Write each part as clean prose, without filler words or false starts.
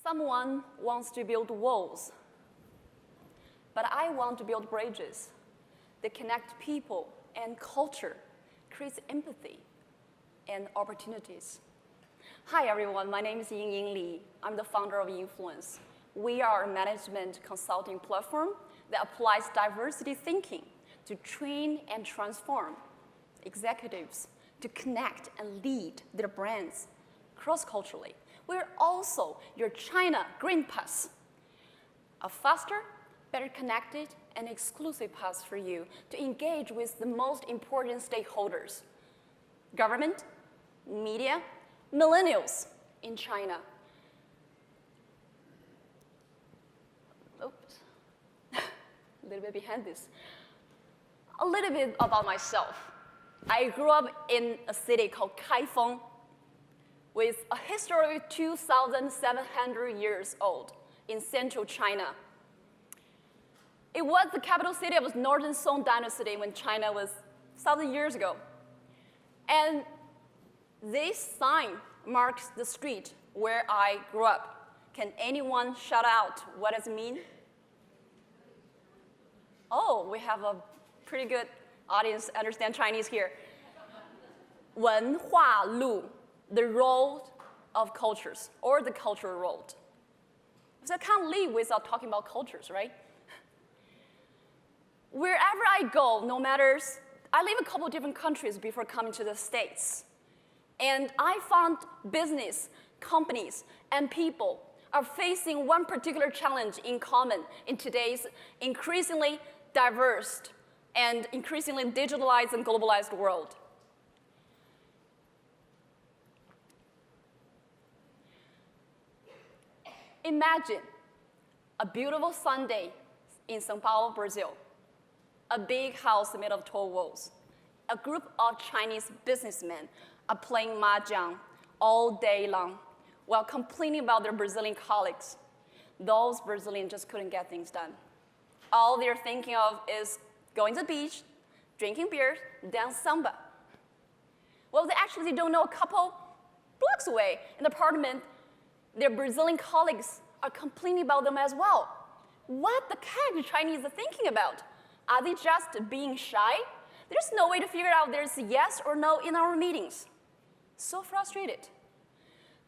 Someone wants to build walls, but I want to build bridges that connect people and culture, creates empathy and opportunities. Hi everyone, my name is Yingying Li. I'm the founder of Yingfluence. We are a management consulting platform that applies diversity thinking to train and transform executives to connect and lead their brands cross-culturally. We're also your China Green Pass, a faster, better connected, and exclusive path for you to engage with the most important stakeholders, government, media, millennials in China. Oops, a little bit behind this. A little bit about myself. I grew up in a city called Kaifeng with a history of 2,700 years old in central China. It was the capital city of the Northern Song Dynasty when China was 1,000 years ago. And this sign marks the street where I grew up. Can anyone shout out what does it mean? Oh, we have a pretty good audience understand Chinese here. 文化路, the road of cultures, or the cultural road. So I can't leave without talking about cultures, right? Wherever I go, no matter, I live in a couple of different countries before coming to the States. And I found business, companies, and people are facing one particular challenge in common in today's increasingly diverse and increasingly digitalized and globalized world. Imagine a beautiful Sunday in São Paulo, Brazil. A big house made of tall walls. A group of Chinese businessmen are playing mahjong all day long while complaining about their Brazilian colleagues. Those Brazilians just couldn't get things done. All they're thinking of is going to the beach, drinking beer, dance samba. Well, they don't know a couple blocks away in the apartment, their Brazilian colleagues are complaining about them as well. What the heck the Chinese are thinking about? Are they just being shy? There's no way to figure out there's a yes or no in our meetings. So frustrated.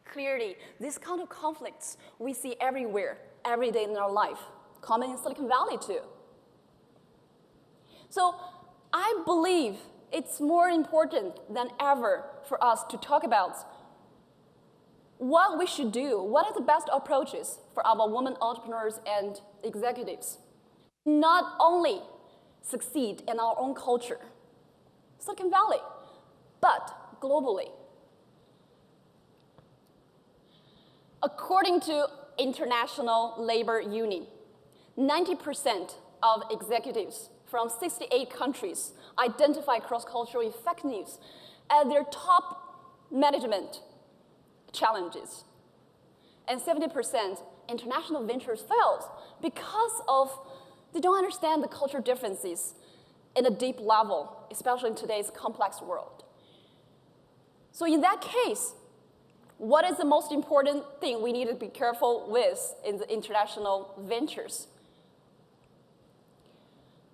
Clearly, these kind of conflicts we see everywhere, every day in our life, common in Silicon Valley too. So I believe it's more important than ever for us to talk about what we should do, what are the best approaches for our women entrepreneurs and executives. Not only succeed in our own culture, Silicon Valley, but globally. According to International Labor Union, 90% of executives from 68 countries identify cross-cultural effectiveness as their top management challenges. And 70% international ventures fails because of they don't understand the cultural differences in a deep level, especially in today's complex world. So in that case, what is the most important thing we need to be careful with in the international ventures?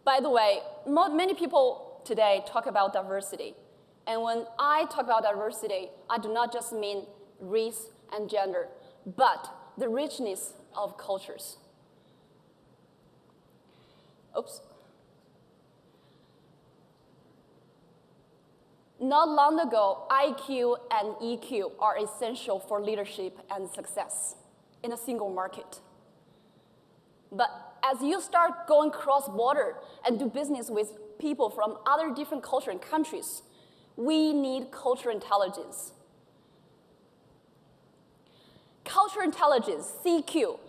By the way, many people today talk about diversity. And when I talk about diversity, I do not just mean race and gender, but the richness of cultures. Oops. Not long ago, IQ and EQ are essential for leadership and success in a single market. But as you start going cross-border and do business with people from other different cultures and countries, we need cultural intelligence. Cultural intelligence, CQ,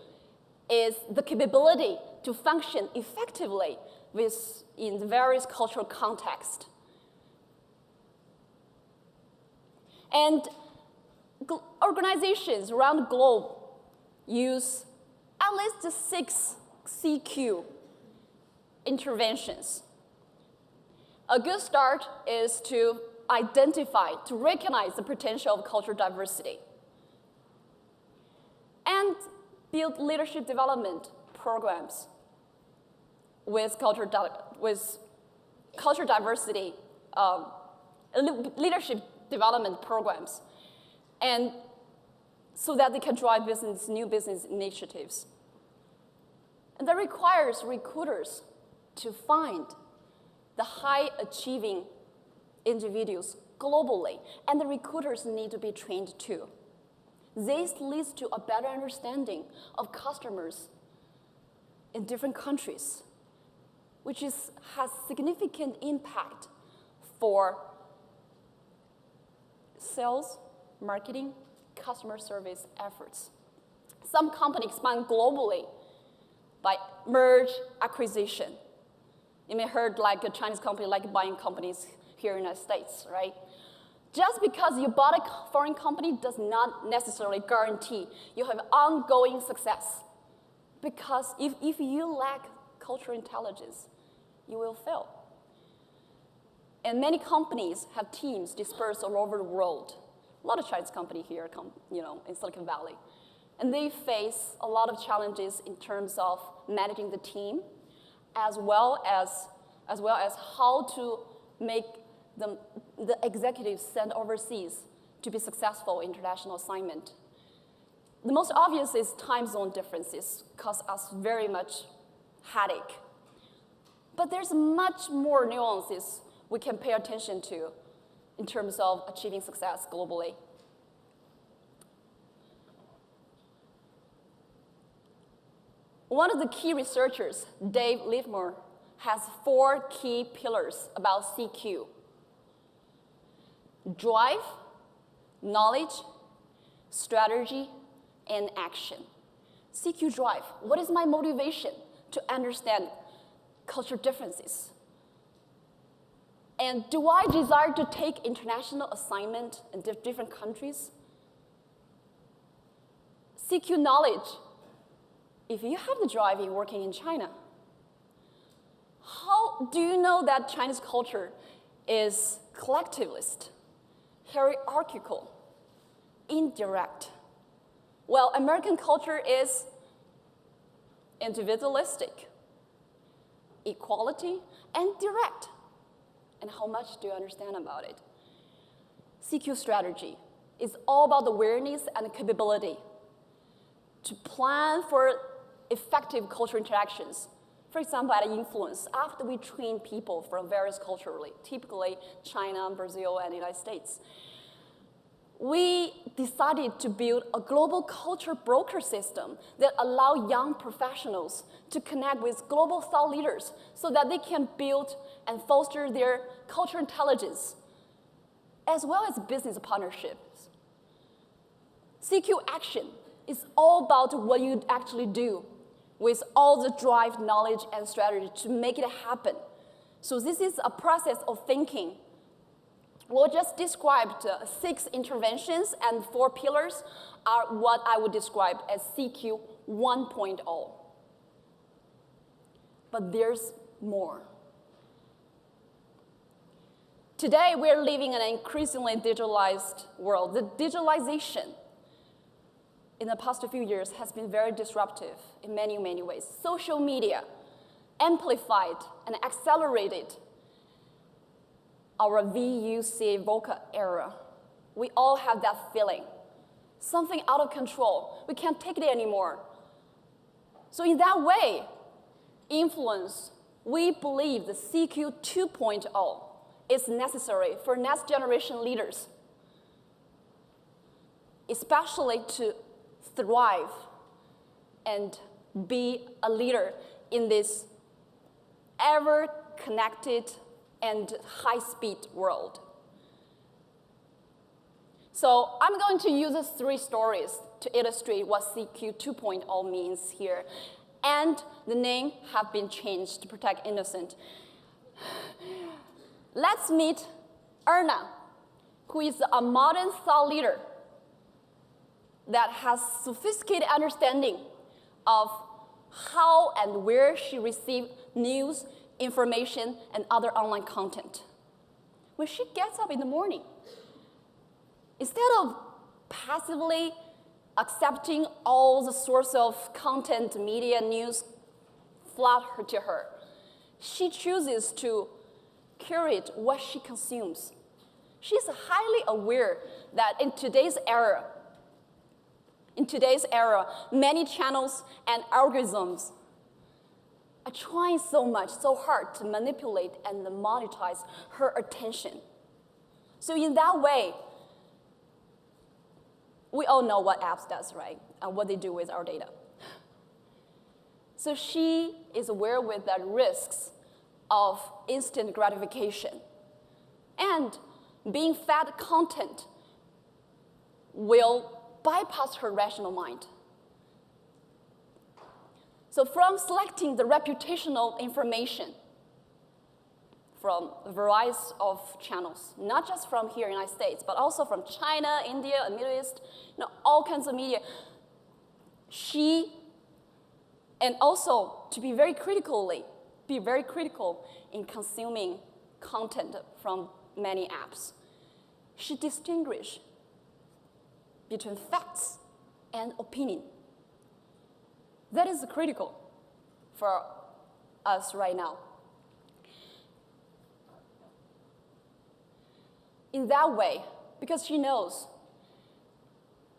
is the capability to function effectively in various cultural contexts. And organizations around the globe use at least 6 CQ interventions. A good start is to identify, to recognize the potential of cultural diversity. And build leadership development programs with culture diversity, leadership development programs, and so that they can drive new business initiatives. And that requires recruiters to find the high-achieving individuals globally, and the recruiters need to be trained too. This leads to a better understanding of customers in different countries, which has significant impact for sales, marketing, customer service efforts. Some companies expand globally by merge acquisition. You may have heard like a Chinese company like buying companies here in the United States, right? Just because you bought a foreign company does not necessarily guarantee you have ongoing success. Because if you lack cultural intelligence, you will fail. And many companies have teams dispersed all over the world. A lot of Chinese companies here in Silicon Valley. And they face a lot of challenges in terms of managing the team, as well as how to make the executives sent overseas to be successful in international assignment. The most obvious is time zone differences cause us very much headache. But there's much more nuances we can pay attention to in terms of achieving success globally. One of the key researchers, Dave Littmer, has 4 key pillars about CQ: drive, knowledge, strategy, and action. CQ drive, what is my motivation to understand cultural differences? And do I desire to take international assignment in different countries? CQ knowledge, if you have the drive in working in China, how do you know that Chinese culture is collectivist, hierarchical, indirect? Well, American culture is individualistic, equality, and direct. And how much do you understand about it? CQ strategy is all about the awareness and capability to plan for effective cultural interactions. For example, at Yingfluence, after we train people from various cultures, typically China, Brazil, and the United States, we decided to build a global culture broker system that allows young professionals to connect with global thought leaders so that they can build and foster their cultural intelligence, as well as business partnerships. CQ action is all about what you actually do with all the drive, knowledge, and strategy to make it happen. So this is a process of thinking. We'll just describe 6 interventions, and 4 pillars are what I would describe as CQ 1.0. But there's more. Today, we're living in an increasingly digitalized world. The digitalization in the past few years has been very disruptive in many, many ways. Social media amplified and accelerated our VUC VOCA era. We all have that feeling. Something out of control. We can't take it anymore. So in that way, influence, we believe the CQ 2.0 is necessary for next generation leaders, especially to thrive and be a leader in this ever-connected and high-speed world. So I'm going to use 3 stories to illustrate what CQ 2.0 means here. And the name have been changed to protect innocent. Let's meet Erna, who is a modern thought leader that has sophisticated understanding of how and where she received news, information, and other online content. When she gets up in the morning, instead of passively accepting all the source of content, media, news flood to her. She chooses to curate what she consumes. She's highly aware that in today's era, many channels and algorithms are trying so hard to manipulate and monetize her attention. So in that way, we all know what apps does, right? And what they do with our data. So she is aware with the risks of instant gratification. And being fed content will bypass her rational mind. So from selecting the reputational information from a variety of channels, not just from here in the United States, but also from China, India, and Middle East, all kinds of media, and also to be very critical in consuming content from many apps. She distinguishes between facts and opinion. That is critical for us right now. In that way, because she knows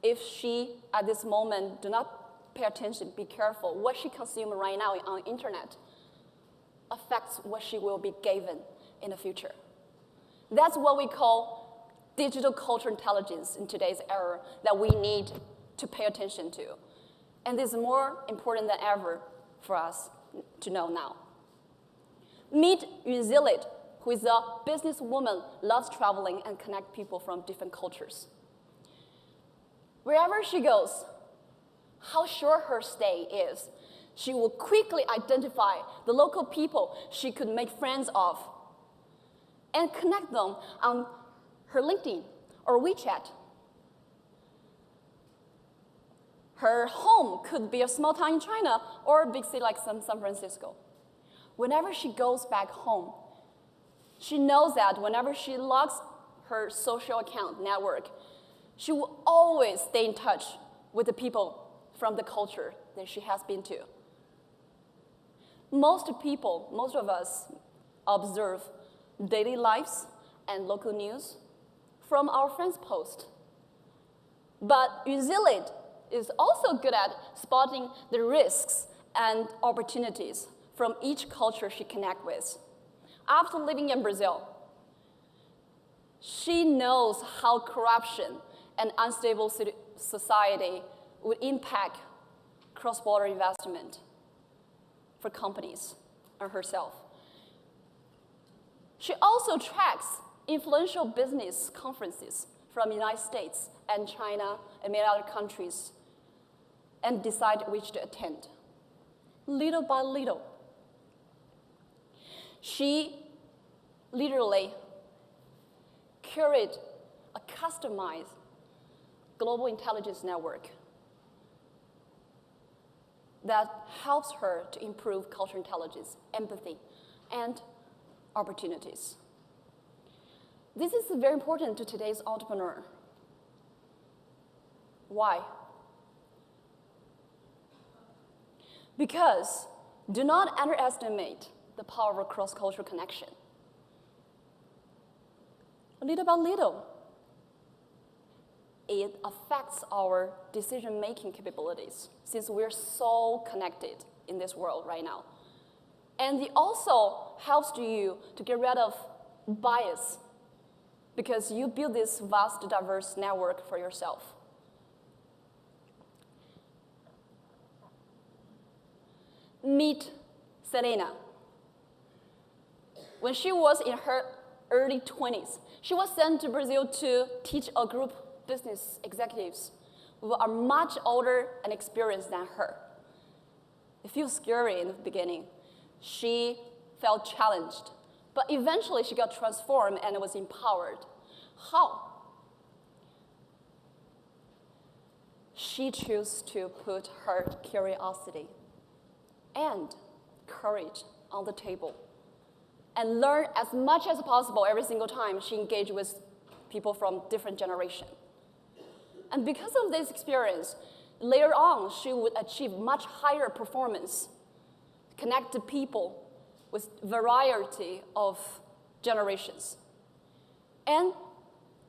if she, at this moment, do not pay attention, be careful, what she consumes right now on the internet affects what she will be given in the future. That's what we call digital cultural intelligence in today's era that we need to pay attention to. And this is more important than ever for us to know now. Meet Yingying Li, who is a businesswoman, loves traveling and connect people from different cultures. Wherever she goes, how short her stay is, she will quickly identify the local people she could make friends of and connect them on her LinkedIn or WeChat. Her home could be a small town in China or a big city like San Francisco. Whenever she goes back home, she knows that whenever she logs her social account network, she will always stay in touch with the people from the culture that she has been to. Most of us observe daily lives and local news from our friends' posts. But Yingying Li is also good at spotting the risks and opportunities from each culture she connects with. After living in Brazil, she knows how corruption and unstable society would impact cross-border investment for companies and herself. She also tracks influential business conferences from the United States and China and many other countries and decide which to attend. Little by little, she literally curated a customized global intelligence network that helps her to improve cultural intelligence, empathy, and opportunities. This is very important to today's entrepreneur. Why? Because do not underestimate the power of cross-cultural connection. Little by little, it affects our decision-making capabilities since we're so connected in this world right now. And it also helps you to get rid of bias because you build this vast, diverse network for yourself. Meet Selena. When she was in her early 20s, she was sent to Brazil to teach a group of business executives who are much older and experienced than her. It feels scary in the beginning. She felt challenged, but eventually she got transformed and was empowered. How? She chose to put her curiosity and courage on the table and learn as much as possible every single time she engaged with people from different generations. And because of this experience, later on, she would achieve much higher performance, connect to people with variety of generations. And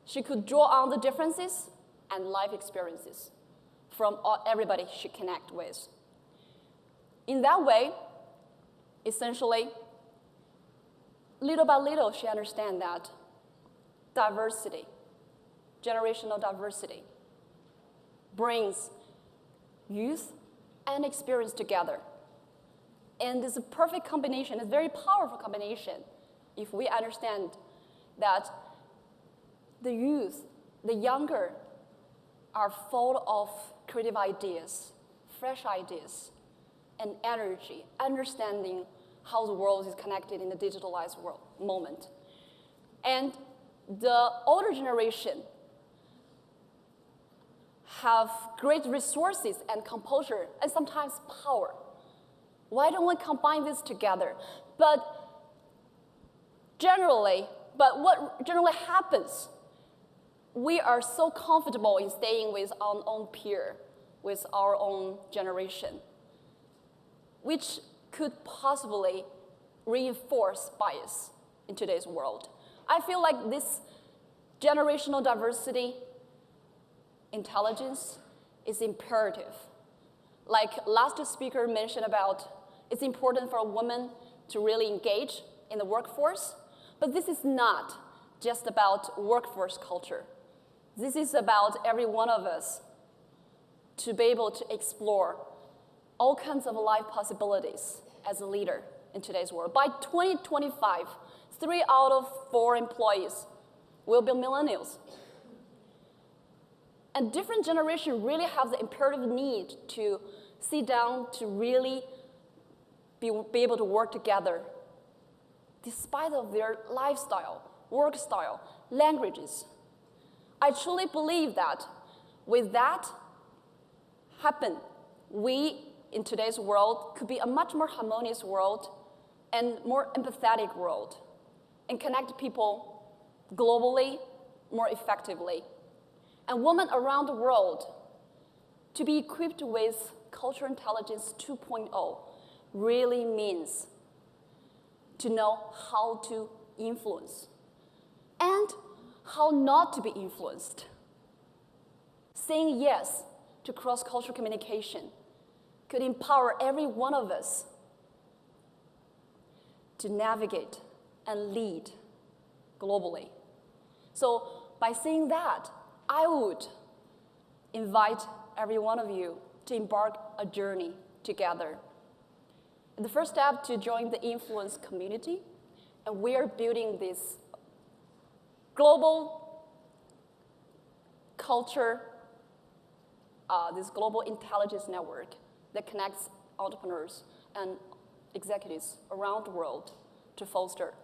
she could draw on the differences and life experiences from everybody she connect with. In that way, essentially, little by little, she understands that diversity, generational diversity, brings youth and experience together. And it's a perfect combination, a very powerful combination, if we understand that the youth, the younger, are full of creative ideas, fresh ideas, and energy, understanding how the world is connected in the digitalized world moment. And the older generation have great resources and composure and sometimes power. Why don't we combine this together? But what generally happens, we are so comfortable in staying with our own peer, with our own generation, which could possibly reinforce bias in today's world. I feel like this generational diversity, intelligence is imperative. Like last speaker mentioned about, it's important for a woman to really engage in the workforce, but this is not just about workforce culture. This is about every one of us to be able to explore all kinds of life possibilities as a leader in today's world. By 2025, 3 out of 4 employees will be millennials. And different generations really have the imperative need to sit down to really be able to work together, despite of their lifestyle, work style, languages. I truly believe that with that happen, we in today's world could be a much more harmonious world and more empathetic world and connect people globally more effectively. And women around the world to be equipped with cultural intelligence 2.0 really means to know how to influence and how not to be influenced. Saying yes to cross-cultural communication could empower every one of us to navigate and lead globally. So by saying that, I would invite every one of you to embark a journey together. The first step to join the Yingfluence community, and we are building this global culture, this global intelligence network that connects entrepreneurs and executives around the world to foster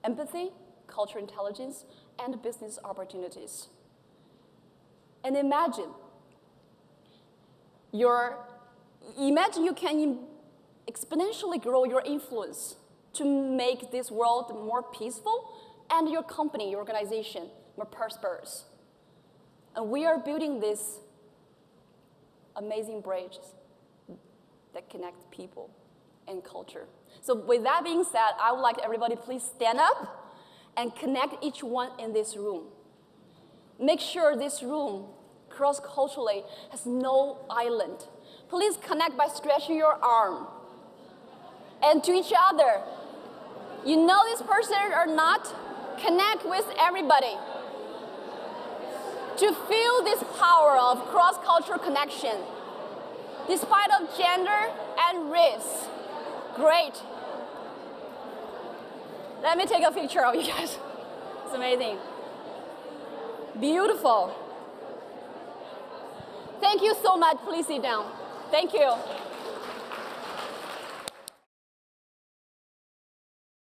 empathy, cultural intelligence, and business opportunities. And imagine you can exponentially grow your influence to make this world more peaceful and your company, your organization, more prosperous. And we are building this amazing bridge that connect people and culture. So with that being said, I would like everybody please stand up and connect each one in this room. Make sure this room cross-culturally has no island. Please connect by stretching your arm and to each other. You know this person or not, connect with everybody to feel this power of cross-cultural connection, despite of gender and race. Great. Let me take a picture of you guys. It's amazing. Beautiful. Thank you so much. Please sit down. Thank you.